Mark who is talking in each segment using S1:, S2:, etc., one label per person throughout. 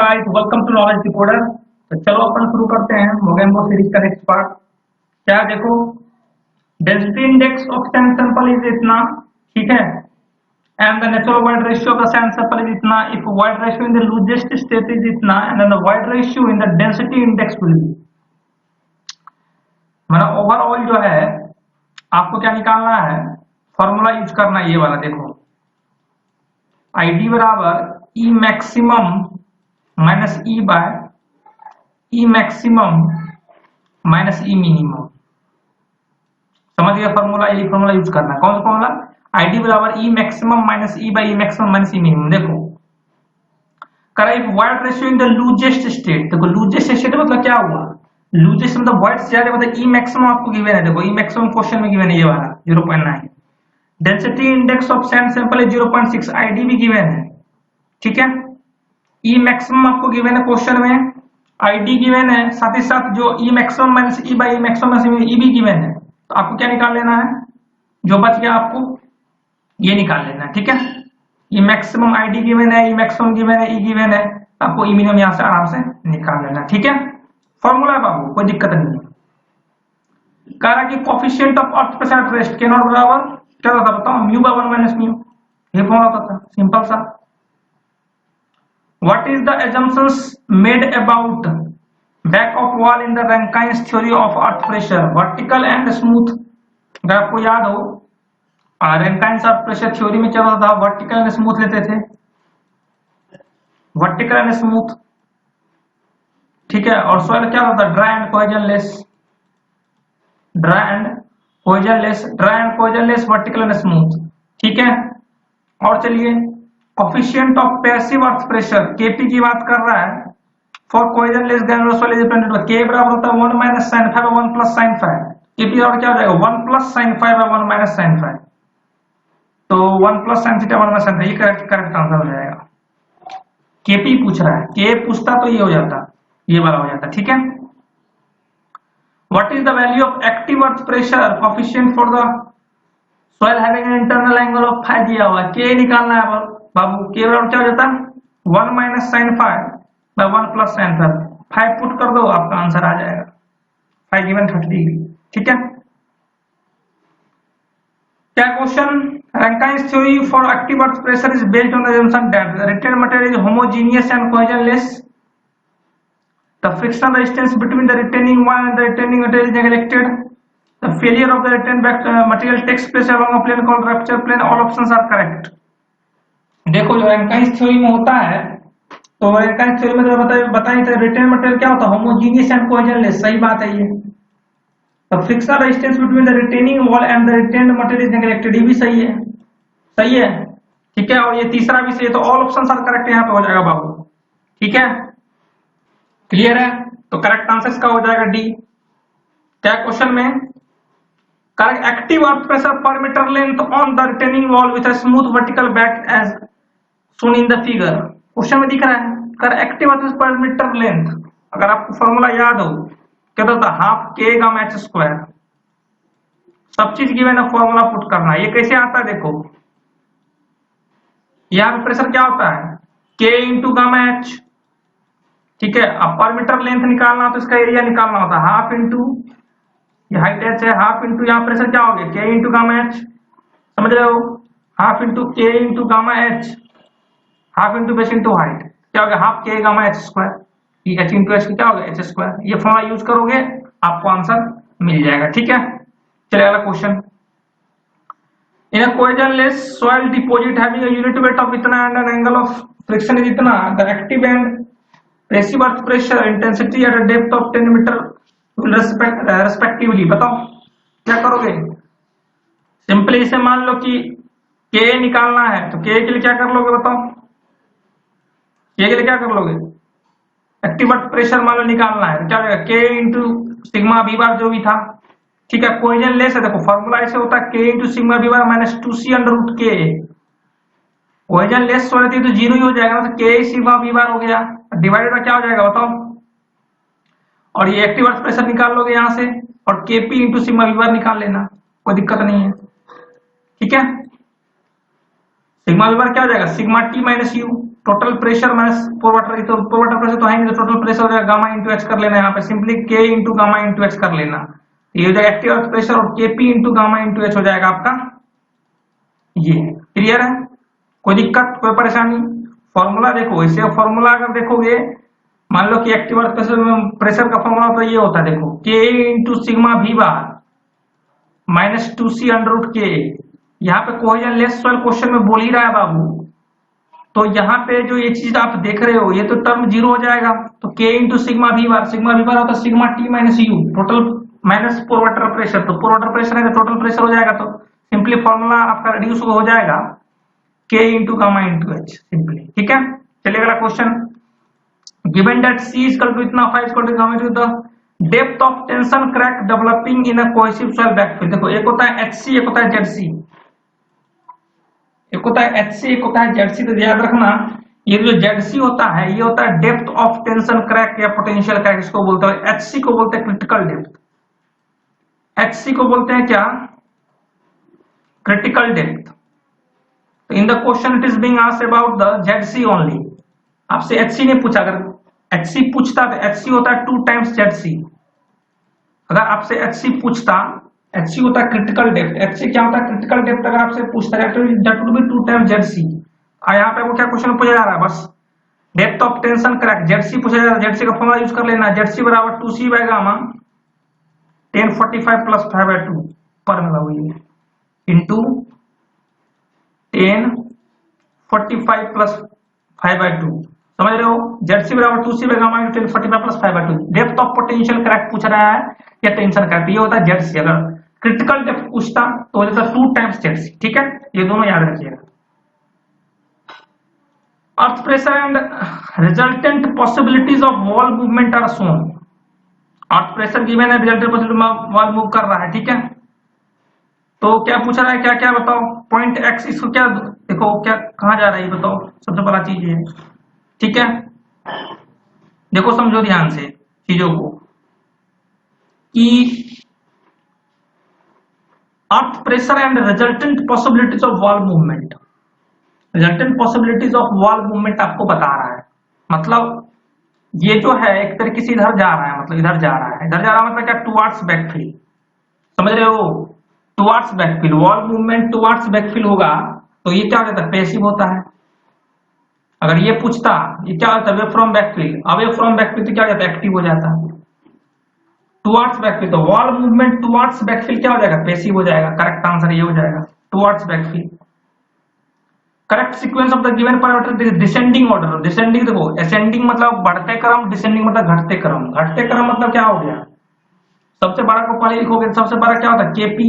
S1: Guys, welcome to Knowledge Decoder. तो चलो अपन शुरू करते हैं मोगेम्बो सीरीज का नेक्स्ट पार्ट। क्या देखो, density index of sand sample is इतना, ठीक है, and the natural void ratio of the sand sample is इतना if void ratio in the loosest state is इतना and then the void ratio in the density index will be. मतलब overall जो है आपको क्या निकालना है, फॉर्मूला यूज करना है ये वाला। देखो, ID बराबर E maximum minus e by e maximum minus e minimum. समझ गया फॉर्मूला? यही फॉर्मूला यूज करना है। कौन सा फॉर्मूला? ID बराबर e maximum minus e by e maximum minus e minimum. देखो, correct void ratio in the loosest state. देखो, लूजेस्ट स्टेट मतलब क्या हुआ? लूजेस्ट मतलब वाइड से ज्यादा, मतलब ई मैक्सिमम आपको गिवन है। देखो, ई मैक्सिमम क्वेश्चन में गिवन है ये वाला 0.9। Density index of sand sample है 0.6। ID भी गिवन है, ठीक है। ई मैक्सिमम आपको गिवन है क्वेश्चन में, ID गिवन है, साथ ही साथ जो e maximum minus e by e maximum e भी गिवन है। तो आपको क्या निकाल लेना है? जो बच गया आपको ये निकाल लेना है, ठीक है। ई मैक्सिमम ID गिवन है, ई मैक्सिमम गिवन है, ई गिवन है, आपको ई मिनिमम यहां से आराम से निकाल लेना, ठीक है। फॉर्मूला है बाबू, कोई दिक्कत नहीं है। कह रहा कि coefficient of earth pressure at rest के नॉट बराबर क्या होता है बताओ? Mu by 1 minus mu. ये फॉर्मूला होता था, सिंपल सा। What is the assumptions made about back of wall in the Rankine's theory of earth pressure, vertical and smooth? अगर आपको याद हो, रैंकाइन्स अर्थ प्रेशर थ्योरी में क्या होता था? वर्टिकल एंड स्मूथ लेते थे, वर्टिकल एंड स्मूथ, ठीक है। और सॉइल क्या होता था? Dry and cohesionless, dry and cohesionless, dry and cohesionless, vertical and smooth, ठीक है। और चलिए, coefficient of passive earth pressure Kp की बात कर रहा है for cohesionless granular soil is dependent. K बराबर होता है 1 माइनस sin 5 और 1 प्लस sin 5। Kp और क्या हो जाएगा? 1 प्लस sin 5 और 1 माइनस sin 5। तो 1 plus sin theta 1 minus sin theta, ये करेक्ट आंसर हो जाएगा। Kp पूछ रहा है, K पूछता तो ये हो जाता, ये वाला हो जाता, ठीक है। What is the value of active earth pressure coefficient for the soil having an internal angle of 5 दिया हुआ? K निकालना है बाबू। K बराबर क्या हो जाता है? 1 minus sin 5 by 1 plus sin 5। 5 put कर दो, आपका आंसर आ जाएगा 5 गिवन 30 डिग्री, ठीक है। क्या question? Rankine's theory for active earth pressure is based on the assumption that the retained material is homogeneous and cohesionless. The frictional resistance between the retaining wall and the retaining material is neglected. The failure of the retained material takes place along a plane called rupture plane. All options are correct. देखो, जो रैंकाइन्स theory में होता है, तो रैंकाइन्स theory में जो बताइए तो रिटेन मटेरियल क्या होता है? Homogeneous and cohesionless. सही बात है ये। तो frictional resistance between the retaining wall and the retained material is neglected, ये भी सही है, सही है, ठीक है। और ये तीसरा भी सही है। तो ऑल ऑप्शंस आर करेक्ट यहाँ पे हो जाएगा बाबू, ठीक है। क्लियर है? तो करेक्ट आंसर का हो जाएगा डी। क्या क्वेश्चन में? Correct active earth pressure per metre length on the retaining wall with a smooth vertical back as shown in the figure। Question में दिख रहा है, कर एक्टिव अर्थ पर मीटर लेंथ। अगर आपको फॉर्मूला याद हो, क्या होता है? Half K gamma H square. सब चीज गिवन है, फॉर्मूला पुट करना है। ये कैसे आता है? देखो, यहाँ पे प्रेशर क्या होता है? K इंटू गामा H, ठीक है। अब पर मीटर लेंथ निकालना तो इसका एरिया निकालना होता है हाफ इंटू, ये हाइट H है, हाफ इंटू यहाँ प्रेशर क्या हो गया? K इंटू गामा H, समझ रहे हो? Half into K into gamma H, half into base into height, क्या हो गया? Half K gamma H square. ये H इंटू H क्या हो गया? H square. ये फॉर्मूला यूज करोगे, आपको आंसर मिल जाएगा, ठीक है। चलिए अगला question. In a cohesionless soil deposit having a unit weight of इतना and an angle of friction is इतना, the active and passive earth pressure intensity at a depth of 10 metre respectively. बताओ क्या करोगे? सिंपली इसे मान लो कि K निकालना है, तो K के लिए क्या कर लोगे? बताओ K के लिए क्या कर लोगे? एक्टिव अर्थ प्रेशर मान लो निकालना है, तो क्या होगा? K इंटू सिग्मा वी बार जो भी था, ठीक है। कोहेजनलेस है, देखो फॉर्मूला ऐसे होता है K into sigma v bar minus 2C under root K। Cohesionless होती है तो जीरो ही हो जाएगा, तो K सिग्मा वी बार हो गया, डिवाइडेड में क्या हो जाएगा बताओ? और ये एक्टिव अर्थ प्रेशर निकाल लोगे यहाँ से, और Kp इंटू सिग्मा वी बार निकाल लेना, कोई दिक्कत नहीं है, ठीक है। सिग्मा वी बार क्या हो जाएगा? Sigma T minus U, total pressure minus पोर वाटर, तो पोर वाटर प्रेशर तो है नहीं, तो टोटल प्रेशर हो जाएगा गामा इंटू एच कर लेना, यहाँ पे सिंपली के इंटू गामा इंटू एच कर लेना, ये हो जाएगा एक्टिव अर्थ प्रेशर, और KP into gamma into H हो जाएगा आपका ये। क्लियर है? कोई दिक्कत, कोई परेशानी? फॉर्मूला देखो, इसे फॉर्मूला अगर देखोगे, मान लो कि एक्टिव अर्थ प्रेशर का फॉर्मूला तो ये होता है, देखो के into sigma v bar minus 2c under root के। यहाँ पे कोहेजन लेस सॉइल क्वेश्चन में बोल ही रहा है बाबू, तो यहाँ पे जो ये चीज आप देख रहे हो, ये तो टर्म जीरो हो जाएगा, तो के इंटू सिग्मा वी बार होता है sigma T minus you, total minus pour water pressure, तो पोर वाटर प्रेशर है तो टोटल प्रेशर हो जाएगा, तो सिंपली फॉर्मूला आपका रिड्यूस हो जाएगा K into gamma into H simply. ठीक है, चलिए अगला क्वेश्चन। Given that C equal to इतना, five equal to gamma into the depth of tension crack developing in a cohesive soil backfill. देखो एक होता है HC, एक होता है ZC, एक होता है HC, एक होता है ZC। तो याद रखना, ये जो ZC होता है ये होता है डेप्थ ऑफ टेंशन क्रैक या पोटेंशियल क्रैक, इसको बोलते हैं। HC को बोलते हैं क्रिटिकल डेप्थ, HC को बोलते हैं क्या? Critical depth. तो in the question it is being asked about the ZC only, आपसे HC ने पूछा, अगर HC पूछता तो HC होता है 2 टाइम्स ZC। अगर आपसे HC पूछता, HC होता है क्रिटिकल डेप्थ, HC क्या होता है? Critical depth. अगर आपसे पूछता है that would be 2 times ZC। यहाँ पे वो क्या क्वेश्चन पूछा जा रहा है? बस depth of tension crack, ZC पूछा जा रहा है, ZC का फॉर्मूला यूज कर लेना, ZC बराबर 2c बाय गामा 1045 प्लस 5/2 पर मिला हुई है इंटू 1045 प्लस 5/2, समझ रहे हो? ZC बराबर 2c by gamma into 1045 plus 5/2। Depth of potential crack पूछ रहा है या टेंशन क्रैक, ये होता है ZC। अगर क्रिटिकल डेप्थ पूछता तो हो जाता 2 टाइम्स ZC। ठीक है, ये दोनों याद रखिएगा। Earth pressure and resultant possibilities of wall movement are shown. Earth pressure given है, रिजल्टेंट पॉसिबिलिटी वॉल मूव कर रहा है। ठीक है, तो क्या पूछ रहा है, क्या क्या बताओ? पॉइंट एक्स, इसको क्या देखो, क्या कहां जा रहा है बताओ, सबसे बड़ा चीज ये। ठीक है, देखो समझो ध्यान से चीजों को, कि अर्थ pressure and resultant possibilities of wall movement, resultant possibilities of wall movement आपको बता रहा है। मतलब ये जो है एक तरीके से इधर जा रहा है, मतलब इधर जा रहा है, इधर जा रहा है मतलब क्या? टुवार्ड्स बैकफिल, समझ रहे हो? Towards backfill, wall movement towards backfill होगा तो ये क्या हो जाता है? पैसिव होता है। अगर ये पूछता, ये क्या होता है? Away from backfill, away from backfill तो क्या हो जाता है? एक्टिव हो जाता है। टुवार्ड्स बैकफिल, तो वॉल मूवमेंट टुवार्ड्स बैकफिल क्या हो जाएगा? पैसिव हो जाएगा। करेक्ट आंसर ये हो जाएगा, towards backfill. Correct sequence of the given parameter descending order. Descending देखो, असेंडिंग मतलब बढ़ते क्रम, डिसेंडिंग मतलब घटते क्रम। घटते क्रम मतलब क्या हो गया? सबसे बड़ा को पहले लिखोगे, सबसे बड़ा क्या होता है? केपी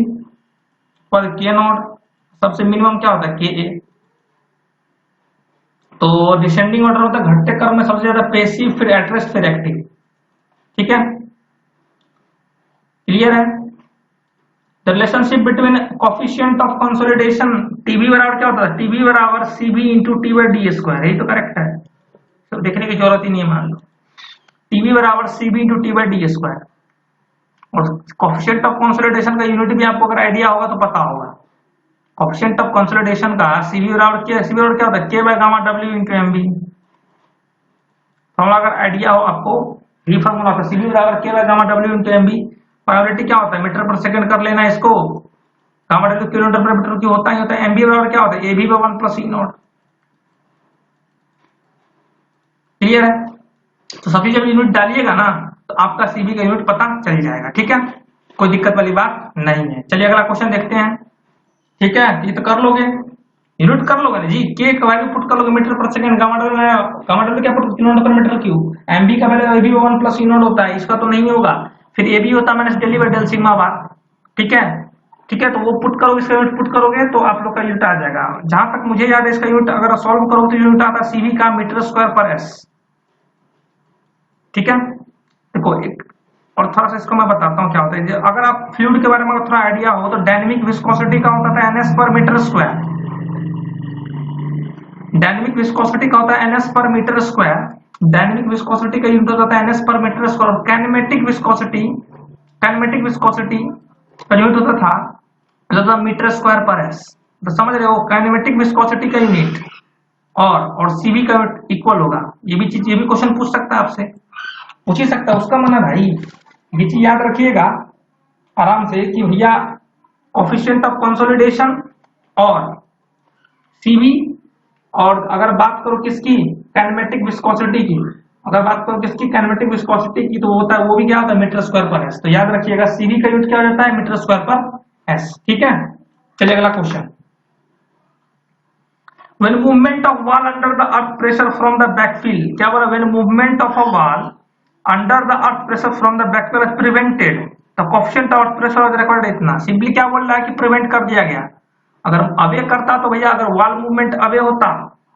S1: पर के नॉट, सबसे मिनिमम क्या होता है? के ए। तो डिसेंडिंग ऑर्डर होता है घटते क्रम में सबसे ज्यादा पैसिव, फिर एटरेस्ट, फिर एक्टिव। ठीक है, क्लियर है? The relationship between coefficient of consolidation, TB बराबर क्या होता है? टीबी बराबर CB into T by D square. यही तो करेक्ट है, तो देखने की जरूरत ही नहीं है। मान लो टीबी बराबर CB into T by D square. और कोफिशिएंट ऑफ कंसोलिडेशन का यूनिट भी आपको अगर आइडिया होगा तो पता होगा। कोफिशिएंट ऑफ कंसोलिडेशन का सीबी बराबर क्या, सीबी बराबर क्या होता है? के by gamma W into MB. Formula अगर आइडिया हो आपको, ये फॉर्मूला होता है सीबी बराबर के by gamma W into MB. Probability क्या होता है? मीटर पर सेकंड कर लेना इसको, gamma W kilometre per metre की होता ही होता है। एमबी बराबर क्या होता है? AB by 1 plus E naught. Clear है? तो सभी जब यूनिट डालिएगा ना तो आपका सीबी का यूनिट पता चल जाएगा। ठीक है, कोई दिक्कत वाली बात नहीं है। चलिए अगला क्वेश्चन देखते हैं। ठीक है, ये तो कर लोगे, यूनिट कर लोगे ना जी। के का वैल्यू पुट कर लोगे metre per second, gamma W क्या put kilometre per metre cube. MB का वैल्यू एबी 1 प्लस ई नॉट होता है, इसका तो नहीं होगा। फिर एबी होता है minus del e by del sigma bar. ठीक है, ठीक है, तो वो पुट करोगे, इसका यूनिट पुट करोगे तो आप लोग का यूनिट आ जाएगा। जहां तक मुझे याद है इसका यूनिट अगर सॉल्व करोगे तो यूनिट आता है सीवी का मीटर स्क्वायर पर एस। ठीक है, देखो एक और थोड़ा सा इसको मैं बताता हूँ क्या होता है। अगर आप फ्लूइड के बारे में थोड़ा आइडिया हो तो डायनेमिक विस्कोसिटी का होता था एनएस पर मीटर स्क्वायर। डायनेमिक विस्कोसिटी का होता है एनएस पर मीटर स्क्वायर। डायनेमिक विस्कोसिटी का यूनिट होता है एनएस पर मीटर स्क्वायर। और काइनेमेटिक विस्कोसिटी का यूनिट होता था मीटर स्क्वायर पर एस। तो समझ रहे हो, काइनेमेटिक विस्कोसिटी का यूनिट और सीबी का वेट इक्वल होगा। ये भी चीज, ये भी क्वेश्चन पूछ सकता है आपसे, पूछ ही सकता है। उसका मतलब भाई ये चीज याद रखिएगा आराम से कि भैया कोफिशिएंट ऑफ कंसोलिडेशन और सीबी, और अगर बात करो किसकी, काइनेमेटिक विस्कोसिटी की, अगर बात करो किसकी, काइनेमेटिक विस्कोसिटी की, तो होता है वो भी क्या होता है, मीटर स्क्वायर पर एस। तो याद रखिएगा सीबी का यूनिट क्या हो जाता है, मीटर स्क्वायर पर एस। ठीक है, चलिए अगला question. When movement of wall under the earth pressure from the backfill, क्या बोला, when movement of a wall under the earth pressure from the backfill is prevented, the coefficient of earth pressure was recorded इतना। Simply क्या बोल रहा है कि prevent कर दिया गया। अगर अवे करता तो भैया, अगर वॉल मूवमेंट अवे होता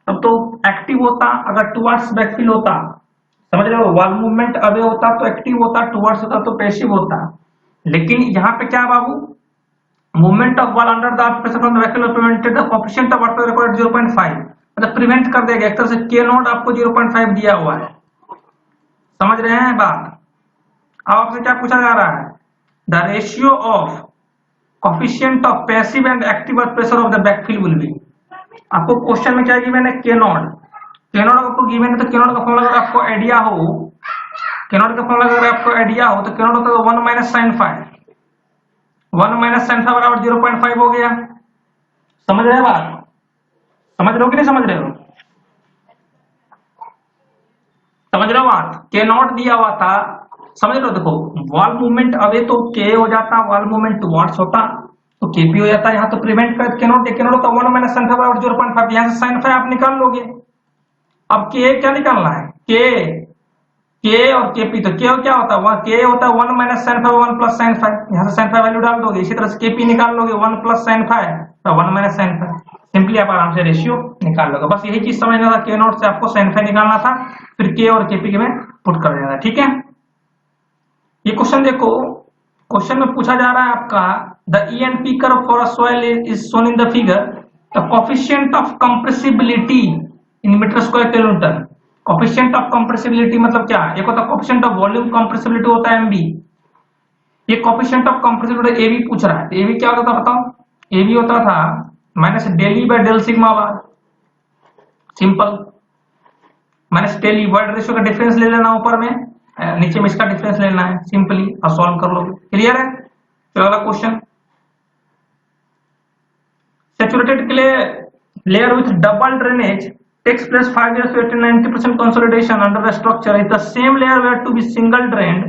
S1: तब तो एक्टिव होता, अगर टुवर्ड्स बैकफिल होता, समझ रहे हो, वॉल मूवमेंट अवे होता तो एक्टिव होता, टुवर्ड्स होता तो पैसिव होता। लेकिन यहाँ पे क्या है बाबू, movement of wall under the earth pressure from the backfill prevented, the coefficient of earth recorded 0.5, मतलब प्रिवेंट कर देगा एक तरह से। के नॉट आपको 0.5 दिया हुआ है, समझ रहे हैं बात। अब आपसे क्या पूछा जा रहा है, the ratio of coefficient of passive and active earth pressure of the backfill will be. आपको क्वेश्चन में क्या गिवन है, के नॉट। के नॉट आपको गिवन है तो के नॉट का फॉर्मूला अगर आपको आइडिया हो, के नॉट का फॉर्मूला अगर आपको आइडिया हो तो के नॉट होता है 1 minus sine five, 1 minus sine five बराबर 0.5 हो गया। समझ रहे हैं बात, समझ रहे हो कि नहीं समझ रहे हो, समझ रहे हो बात। के नॉट दिया हुआ था, समझ रहे हो। देखो वॉल मूवमेंट अवे तो के हो जाता, वॉल मूवमेंट टुवर्ड्स होता तो केपी हो जाता। यहाँ तो प्रिवेंट कर के नॉट, के नॉट तो 1 माइनस साइन फाइव बराबर 0.5, यहाँ से साइन फाइव आप निकाल लोगे। अब के क्या निकालना है, के और केपी, तो के क्या होता है, के होता है 1 minus sine five 1 plus sine five, यहाँ से साइन फाइव वैल्यू डाल दोगे। इसी तरह से केपी निकाल लोगे 1 प्लस साइन फाइव तो 1 माइनस साइन फाइव, सिंपली आप आराम से रेशियो निकाल लोगे। बस यही चीज समझना था, के नॉट से आपको साइन फाइव निकालना था, फिर के और केपी में पुट कर देना था। ठीक है, ये क्वेश्चन देखो, क्वेश्चन में पूछा जा रहा है आपका, the e and p curve for a soil is shown in the figure, the coefficient of compressibility in metre square kilometre. Coefficient of compressibility मतलब क्या, एक होता है कोएफिशिएंट ऑफ वॉल्यूम कंप्रेसिबिलिटी होता है एमबी, ये कोएफिशिएंट ऑफ कंप्रेसिबिलिटी एबी पूछ रहा है। तो एबी क्या होता था बताओ, एबी होता था minus del E by del sigma bar, simple, minus del E void ratio का डिफरेंस ले लेना ऊपर में, नीचे में इसका डिफरेंस लेना है, सिंपली और सॉल्व कर लो। क्लियर है, तो अगला question, saturated clay layer with double drainage takes place 5 years to attain 90% consolidation under the structure. If the same layer were to be single drained,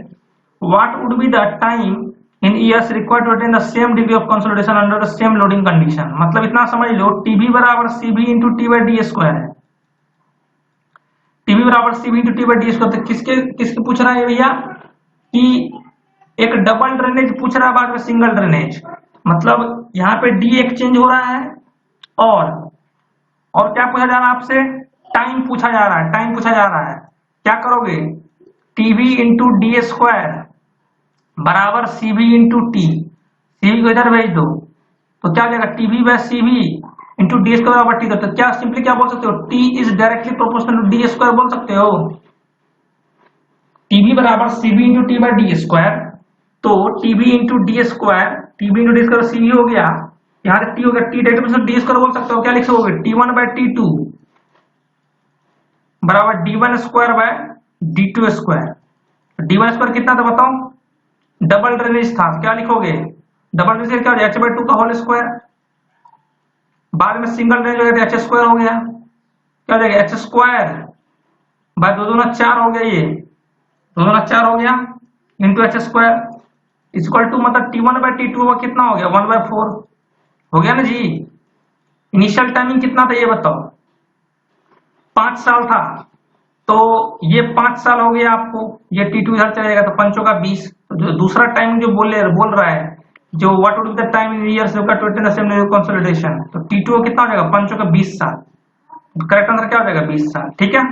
S1: what would be the time in years required to attain the same degree of consolidation under the same loading condition? मतलब इतना समझ लो, TB बराबर CB into T by D square है, TB बराबर CB into T by D square. तो किसके पूछ रहा है भैया, कि एक डबल ड्रेनेज पूछ रहा है, बाद में सिंगल ड्रेनेज, मतलब यहाँ पे D एक्सचेंज हो रहा है, और क्या पूछा जा रहा है आपसे, टाइम पूछा जा रहा है, टाइम पूछा जा रहा है। क्या करोगे, टीबी इंटू डी स्क्वायर बराबर सीबी इंटू टी, सीबी को इधर भेज दो तो क्या हो जाएगा, TB by CB into D square बराबर टी। तो क्या सिंपली क्या बोल सकते हो, T is directly proportional to D square बोल सकते हो। टीबी बराबर CB into T by D square, तो TB into D square, TB into D square CB हो गया, यहाँ से टी हो गया, टी डायरेक्टली डी स्क्वायर बोल सकते हो। क्या लिख सकोगे, टी1 बाय टी2 बराबर D one square by D two square. D one square कितना था बताओ, डबल ड्रेनेज था, क्या लिखोगे, डबल ड्रेनेज क्या हो जाएगा, h/2 का होल स्क्वायर, बाद में सिंगल ड्रेनेज हो गया h स्क्वायर हो गया, क्या हो जाएगा, h स्क्वायर बाय 2 दूना 4 हो गया, ये 2 दूना 4 हो गया into h square equal to, मतलब t1 बाय t2 कितना हो गया, 1/4 हो गया ना जी। इनिशियल टाइमिंग कितना था ये बताओ, 5 साल था, तो ये 5 साल हो गया आपको, ये T2 इधर चलेगा तो 5 का 20। तो जो दूसरा टाइमिंग जो बोल रहा है, जो what would be the time in years required to attain the same consolidation, तो T2 कितना हो जाएगा, 5 का 20 साल, करेक्ट आंसर क्या हो जाएगा, 20 साल। ठीक है,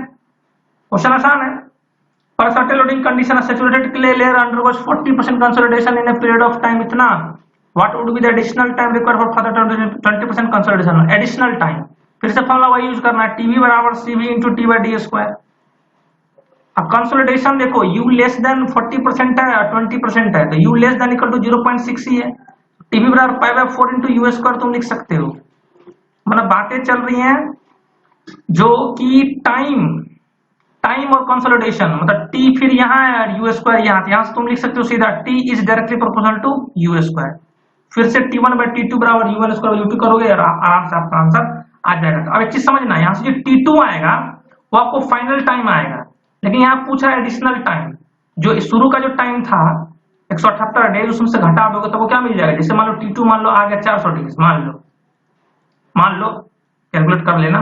S1: क्वेश्चन आसान है। पर certain loading condition saturated clay layer undergoes 40% consolidation in a period of time इतना, what would be the additional time required for further 20% consolidation, additional time। फिर से फॉर्मूला वही यूज करना है, टीवी बराबर CB into T by D square. अब consolidation देखो, u less than 40% है और 20% है, तो u less than equal to 0.6 ही है, टीवी बराबर pi by 4 into U square तुम लिख सकते हो। मतलब बातें चल रही हैं जो कि टाइम और कंसोलिडेशन, मतलब टी फिर यहाँ है और यू स्क्वायर यहाँ से तुम लिख सकते हो सीधा T is directly proportional to U square. फिर से T1/T2 बराबर U1 स्क्वायर U2 करोगे और आराम से आपका आंसर आ जाएगा। तो अब एक चीज समझना, यहाँ से जो T2 आएगा वो आपको फाइनल टाइम आएगा, लेकिन यहाँ पूछा है एडिशनल टाइम। जो शुरू का जो टाइम था 178 डेज, उसमें से घटा दोगे तो वो क्या मिल जाएगा। जैसे मान लो T2 मान लो आ गया 400 डेज, मान लो कैलकुलेट कर लेना।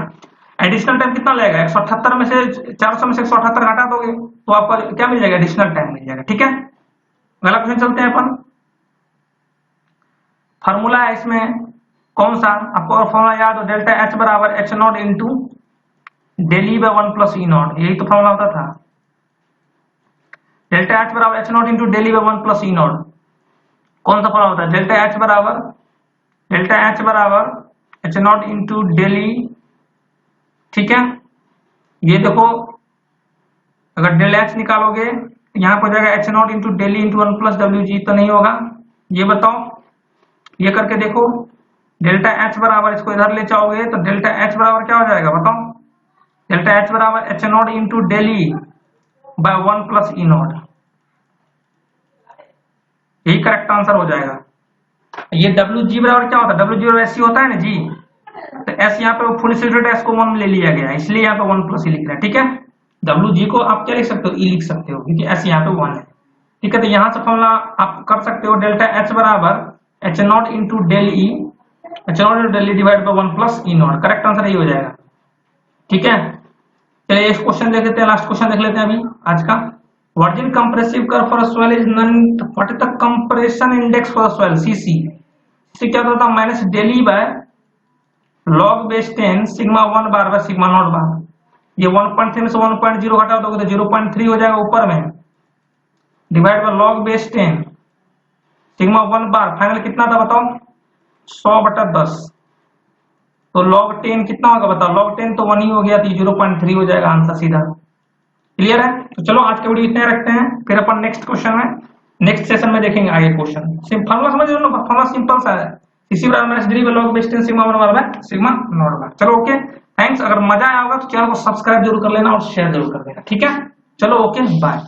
S1: एडिशनल टाइम कितना लगेगा, 178 में से 400 में से 178 घटा दोगे तो आपका क्या मिल जाएगा, एडिशनल टाइम मिल जाएगा। ठीक है, अगला क्वेश्चन चलते हैं अपन। फार्मूला है इसमें कौन सा, आपको फार्मूला याद हो, डेल्टा एच बराबर H naught into del E by 1 plus E naught, यही तो फार्मूला होता था। डेल्टा एच बराबर H naught into del E by 1 plus E naught, कौन सा फार्मूला होता है, डेल्टा एच बराबर H naught into del E. ठीक है, ये देखो अगर डेल एच निकालोगे तो यहाँ पर हो जाएगा H naught into del E into 1 plus W G, तो नहीं होगा। ये बताओ, ये करके देखो, डेल्टा एच बराबर इसको इधर ले जाओगे तो डेल्टा एच बराबर क्या हो जाएगा बताओ, डेल्टा एच बराबर H naught into del E by 1 plus E naught, यही करेक्ट आंसर हो जाएगा। ये डब्ल्यू जी बराबर क्या होता है, डब्ल्यू जी बराबर एस होता है ना जी, तो एस यहाँ पे फुल सिलेटेड एस को 1 ले लिया गया है, इसलिए यहाँ पे 1 प्लस ई लिख रहा है। ठीक है, डब्ल्यू जी को आप क्या लिख सकते हो, ई लिख सकते हो, क्योंकि एस यहाँ पे 1 है। ठीक है, तो यहाँ से फॉर्मूला आप कर सकते हो, डेल्टा एच बराबर H naught into del E, H naught into del E divide by 1 plus E naught, correct answer यही हो जाएगा। ठीक है, चलिए इस क्वेश्चन देख लेते हैं, लास्ट क्वेश्चन देख लेते हैं अभी आज का। Virgin compressive curve for soil is none, what is the compression index for soil, CC. CC क्या होता था, minus del E by log base 10 sigma 1 bar by sigma not bar. ये 1.3 में से 1.0 हटा दोगे तो 0.3 हो जाएगा ऊपर में, divide by log base 10 sigma 1 bar, final कितना था बताओ, 100/10। तो log 10 कितना होगा बताओ, log 10 तो 1 ही हो गया, तो 0.3 हो जाएगा आंसर सीधा। क्लियर है, तो चलो आज के वीडियो इतने रखते हैं, फिर अपन नेक्स्ट क्वेश्चन में नेक्स्ट सेशन में देखेंगे आगे क्वेश्चन। फार्मूला समझ लो, फार्मूला सिंपल सा है, सीसी बराबर minus D by log base 10 sigma 1 bar sigma not bar. चलो ओके, थैंक्स। अगर मजा आया होगा तो चैनल को सब्सक्राइब जरूर कर लेना और शेयर जरूर कर देना। ठीक है, चलो ओके बाय।